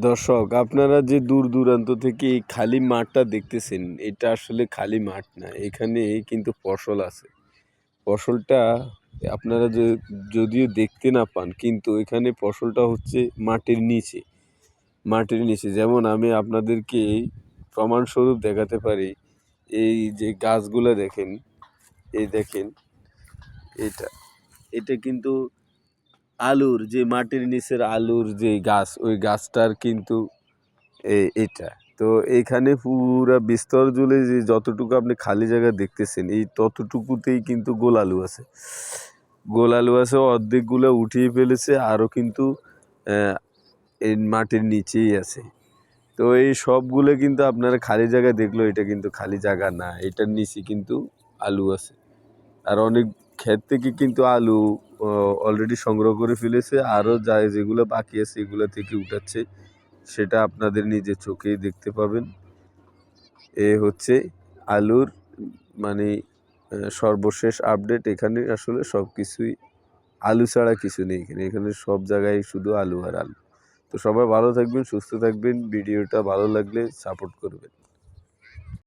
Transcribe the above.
দর্শক, আপনারা যে দূর দূরান্ত থেকে এই খালি মাঠটা দেখতেছেন, এটা আসলে খালি মাঠ না। এখানে কিন্তু ফসল আছে। ফসলটা আপনারা যদিও দেখতে না পান, কিন্তু এখানে ফসলটা হচ্ছে মাটির নিচে। মাটির নিচে যেমন আমি আপনাদেরকে প্রমাণস্বরূপ দেখাতে পারি। এই যে গাছগুলো দেখেন, এই দেখেন, এটা এটা কিন্তু আলুর, যে মাটির নিচের আলুর যে গাছ, ওই গাছটার কিন্তু এটা। তো এইখানে পুরা বিস্তর জুড়ে যে যতটুকু আপনি খালি জায়গা দেখতেছেন, এই ততটুকুতেই কিন্তু গোল আলু আছে। গোল আলু আছে, অর্ধেকগুলো উঠিয়ে ফেলেছে, আরও কিন্তু এই মাটির নিচেই আছে। তো এই সবগুলো কিন্তু আপনারা খালি জায়গায় দেখলো, এটা কিন্তু খালি জায়গা না, এটার নিচে কিন্তু আলু আছে। আর অনেক ক্ষেত থেকে কিন্তু আলু অলরেডি সংগ্রহ করে ফেলেছে, আরও যেগুলো বাকি আছে এগুলো থেকে উঠাচ্ছে। সেটা আপনাদের নিজের চোখেই দেখতে পাবেন। এ হচ্ছে আলুর মানে সর্বশেষ আপডেট। এখানে আসলে সব কিছুই আলু ছাড়া কিছু নেই। এখানে সব জায়গায় শুধু আলু আর আলু। তো সবাই ভালো থাকবেন, সুস্থ থাকবেন। ভিডিওটা ভালো লাগলে সাপোর্ট করবেন।